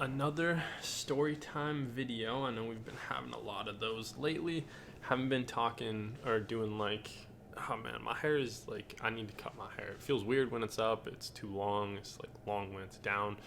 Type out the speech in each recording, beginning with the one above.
Another story time video. I know we've been having a lot of those lately. Haven't been talking or doing like, oh man, my hair is like, I need to cut my hair. It feels weird when it's up, it's too long, it's like long when it's down.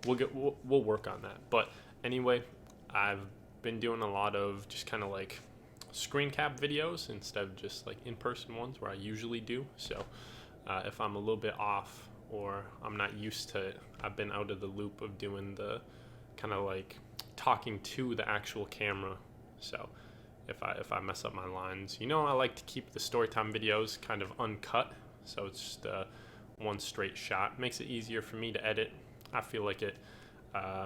We'll work on that. But anyway, I've been doing a lot of just kind of like screen cap videos instead of just like in-person ones where I usually do. So if I'm a little bit off or I'm not used to it, I've been out of the loop of doing the kind of like talking to the actual camera. So if I mess up my lines, I like to keep the storytime videos kind of uncut, so it's just one straight shot. Makes it easier for me to edit. I feel like it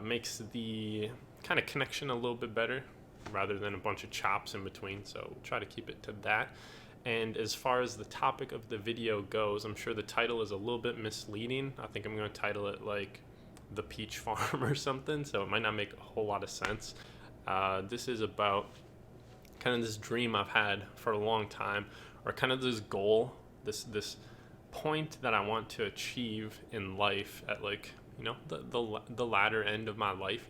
makes the kind of connection a little bit better rather than a bunch of chops in between. So try to keep it to that. And as far as the topic of the video goes, I'm sure the title is a little bit misleading. I think I'm going to title it like The Peach Farm or something, so it might not make a whole lot of sense. This is about kind of this dream I've had for a long time, or kind of this goal, this point that I want to achieve in life at like, the latter end of my life,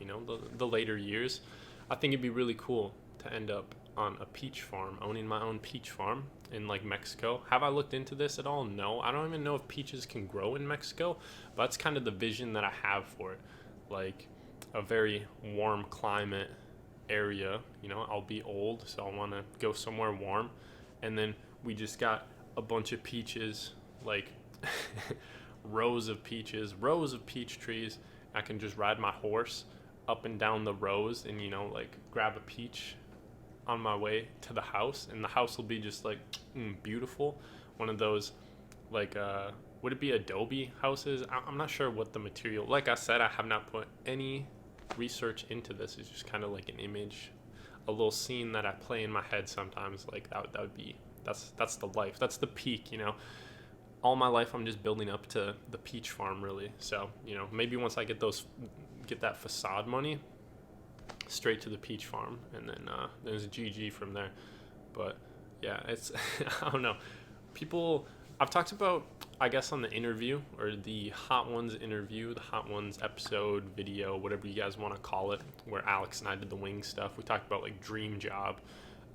the later years. I think it'd be really cool to end up on a peach farm, owning my own peach farm in like Mexico. Have I looked into this at all? No, I don't even know if peaches can grow in Mexico, but that's kind of the vision that I have for it. Like a very warm climate area, I'll be old, so I want to go somewhere warm. And then we just got a bunch of peaches, like rows of peaches, rows of peach trees. I can just ride my horse up and down the rows and, like grab a peach on my way to the house, and the house will be just like beautiful. One of those like would it be adobe houses? I'm not sure what the material, like I said, I have not put any research into this. It's just kind of like an image, a little scene that I play in my head sometimes. Like that would be, that's the life, that's the peak. All my life I'm just building up to the peach farm, really. So maybe once I get that facade money, straight to the peach farm, and then there's GG from there. But yeah, it's I don't know. People I've talked about, I guess, on the interview or the Hot Ones interview, the Hot Ones episode, video, whatever you guys want to call it, where Alex and I did the wing stuff. We talked about like dream job,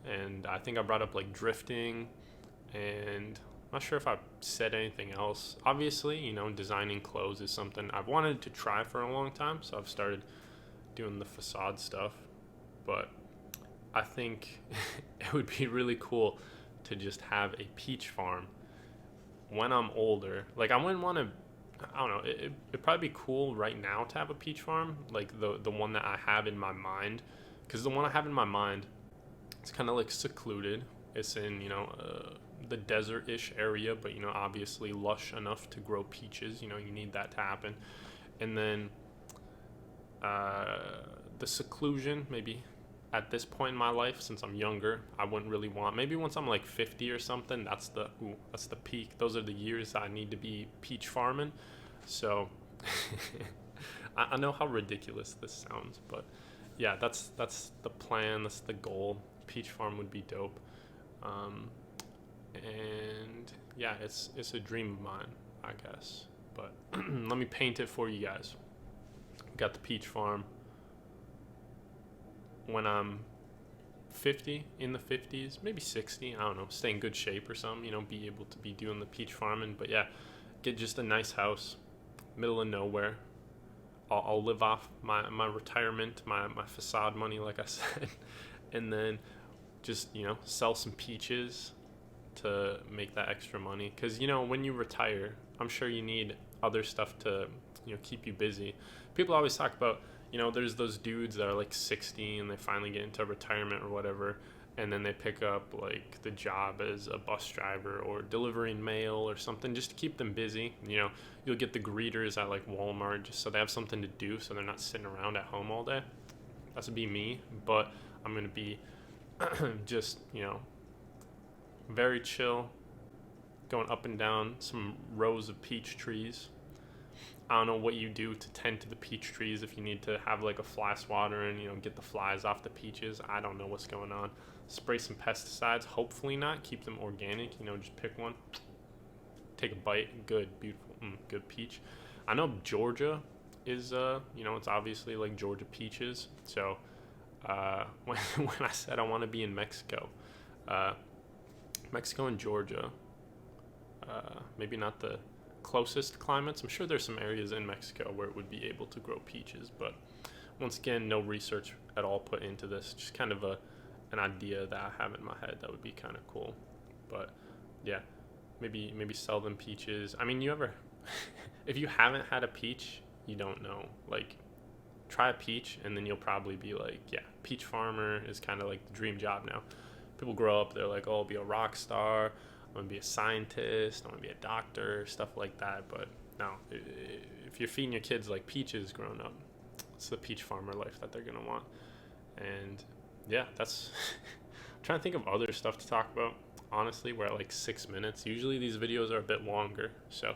and I think I brought up like drifting, and I'm not sure if I said anything else. Obviously, designing clothes is something I've wanted to try for a long time, so I've started doing the facade stuff. But I think it would be really cool to just have a peach farm when I'm older. Like I wouldn't want to, I don't know, it'd probably be cool right now to have a peach farm, like the one that I have in my mind, because the one I have in my mind, it's kind of like secluded. It's in the desert-ish area, but obviously lush enough to grow peaches. You need that to happen. And then the seclusion, maybe at this point in my life, since I'm younger, I wouldn't really want. Maybe once I'm like 50 or something, that's the peak. Those are the years I need to be peach farming. So I know how ridiculous this sounds, but yeah, that's the plan. That's the goal. Peach farm would be dope. And yeah, it's a dream of mine, I guess. But let me paint it for you guys. Got the peach farm. When I'm 50, in the 50s, maybe 60, I don't know, stay in good shape or something, be able to be doing the peach farming. But yeah, get just a nice house, middle of nowhere. I'll live off my retirement, my facade money, like I said, and then just, sell some peaches to make that extra money. Because, when you retire, I'm sure you need other stuff to, keep you busy. People always talk about, there's those dudes that are like 60 and they finally get into retirement or whatever, and then they pick up like the job as a bus driver or delivering mail or something just to keep them busy. You'll get the greeters at like Walmart just so they have something to do, so they're not sitting around at home all day. That's would be me, but I'm going to be just, very chill, going up and down some rows of peach trees. I don't know what you do to tend to the peach trees, if you need to have like a fly swatter and get the flies off the peaches. I don't know what's going on. Spray some pesticides, hopefully not. Keep them organic, just pick one, take a bite, good, beautiful, good peach. I know Georgia is it's obviously like Georgia peaches. So when I said I want to be in Mexico, uh, Mexico and Georgia, maybe not the closest climates. I'm sure there's some areas in Mexico where it would be able to grow peaches, but once again, no research at all put into this. Just kind of an idea that I have in my head that would be kind of cool. But yeah, maybe sell them peaches. I mean, you ever if you haven't had a peach, you don't know. Like, try a peach, and then you'll probably be like, yeah, peach farmer is kind of like the dream job now. People grow up, they're like, oh, I'll be a rock star, I'm gonna be a scientist, I'm gonna be a doctor, stuff like that. But no, if you're feeding your kids like peaches growing up, it's the peach farmer life that they're gonna want. And yeah, that's I'm trying to think of other stuff to talk about. Honestly, we're at like 6 minutes. Usually these videos are a bit longer, so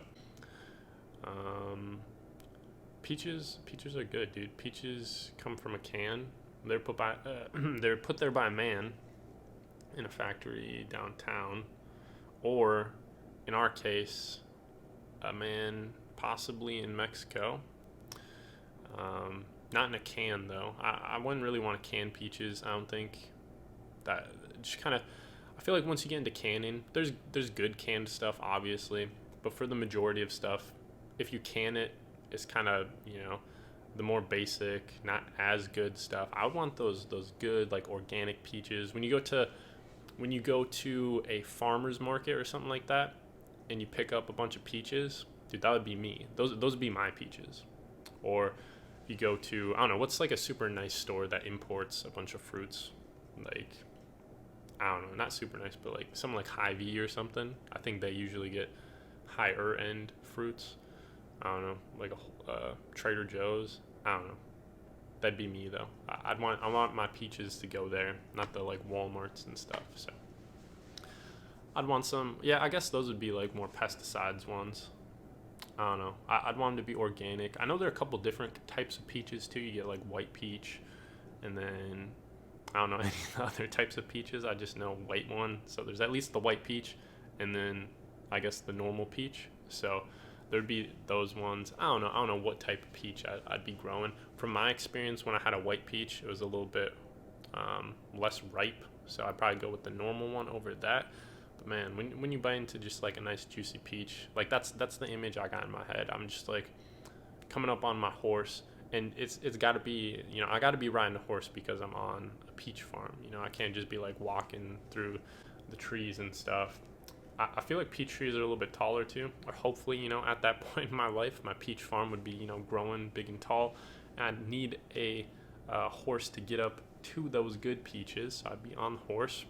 peaches are good, dude. Peaches come from a can. They're put there by a man in a factory downtown, or in our case, a man possibly in Mexico. Not in a can though. I wouldn't really want to can peaches. I don't think that just kind of. I feel like once you get into canning, there's good canned stuff obviously, but for the majority of stuff, if you can it, it's kind of the more basic, not as good stuff. I want those good like organic peaches. When you go to a farmer's market or something like that, and you pick up a bunch of peaches, dude, that would be me. Those would be my peaches. Or you go to, I don't know, what's like a super nice store that imports a bunch of fruits, like, I don't know, not super nice, but like something like Hy-Vee or something. I think they usually get higher end fruits. I don't know, like a Trader Joe's. I don't know. That'd be me though. I want my peaches to go there, not the like Walmarts and stuff. So I'd want some. Yeah, I guess those would be like more pesticides ones. I don't know. I'd want them to be organic. I know there are a couple different types of peaches too. You get like white peach, and then I don't know any other types of peaches. I just know white one. So there's at least the white peach, and then I guess the normal peach. So there'd be those ones. I don't know what type of peach I'd be growing. From my experience, when I had a white peach, it was a little bit less ripe. So I'd probably go with the normal one over that. But man, when you bite into just like a nice juicy peach, like that's the image I got in my head. I'm just like coming up on my horse, and it's got to be, I got to be riding a horse because I'm on a peach farm. I can't just be like walking through the trees and stuff. I feel like peach trees are a little bit taller too, or hopefully, at that point in my life, my peach farm would be, growing big and tall, and I'd need a horse to get up to those good peaches. So I'd be on the horse,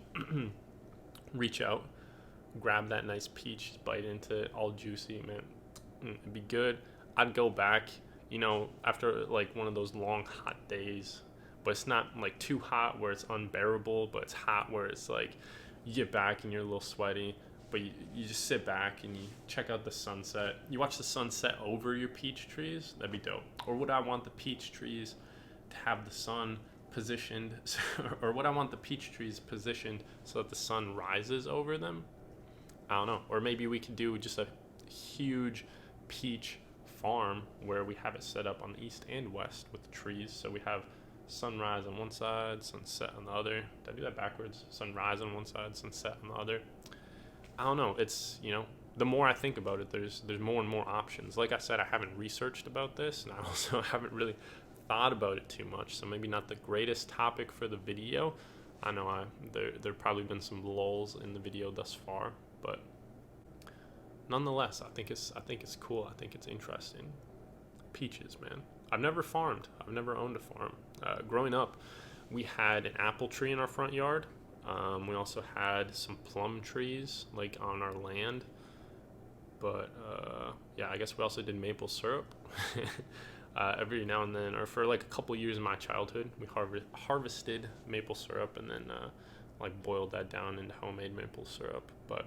reach out, grab that nice peach, bite into it, all juicy, man. It'd be good. I'd go back, after like one of those long hot days, but it's not like too hot where it's unbearable, but it's hot where it's like you get back and you're a little sweaty, but you just sit back and you check out the sunset. You watch the sunset over your peach trees. That'd be dope. Or would I want the peach trees to have the sun positioned, or would I want the peach trees positioned so that the sun rises over them? I don't know. Or maybe we could do just a huge peach farm where we have it set up on the east and west with the trees. So we have sunrise on one side, sunset on the other. Did I do that backwards? Sunrise on one side, sunset on the other. I don't know. It's, the more I think about it, there's more and more options. Like I said, I haven't researched about this, and I also haven't really thought about it too much. So maybe not the greatest topic for the video. I know there've probably been some lulls in the video thus far, but nonetheless, I think it's cool. I think it's interesting. Peaches, man. I've never farmed. I've never owned a farm. Growing up, we had an apple tree in our front yard. We also had some plum trees like on our land, but yeah, I guess we also did maple syrup. Every now and then, or for like a couple years in my childhood, we harvested maple syrup and then like boiled that down into homemade maple syrup. But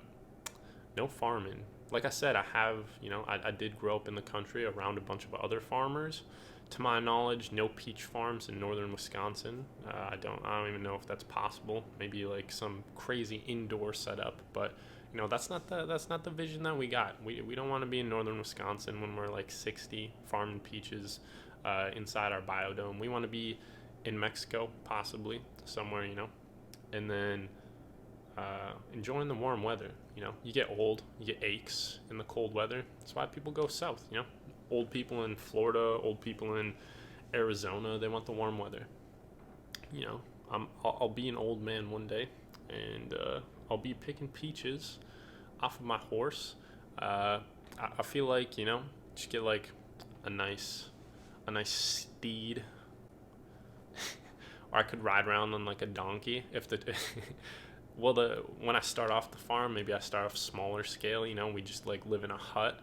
no farming. Like I said, I did grow up in the country around a bunch of other farmers. To my knowledge, no peach farms in northern Wisconsin. I don't even know if that's possible. Maybe like some crazy indoor setup, but that's not the vision that we got. We don't want to be in northern Wisconsin when we're like 60 farming peaches inside our biodome. We want to be in Mexico, possibly somewhere, and then enjoying the warm weather. You get old, you get aches in the cold weather. That's why people go south. Old people in Florida, old people in Arizona, they want the warm weather. I'll be an old man one day, and I'll be picking peaches off of my horse. I feel like just get like a nice steed, or I could ride around on like a donkey if the when I start off the farm, maybe I start off smaller scale. We just like live in a hut,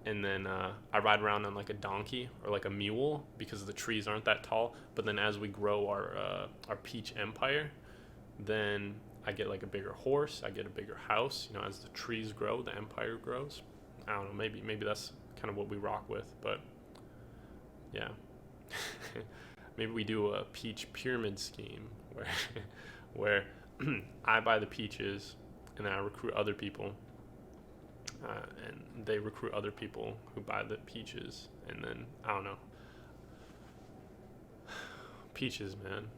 and then I ride around on like a donkey or like a mule because the trees aren't that tall. But then as we grow our peach empire, then I get like a bigger horse, I get a bigger house. As the trees grow, the empire grows. I don't know, maybe that's kind of what we rock with, but yeah. Maybe we do a peach pyramid scheme where I buy the peaches and then I recruit other people, and they recruit other people who buy the peaches, and then I don't know. Peaches, man.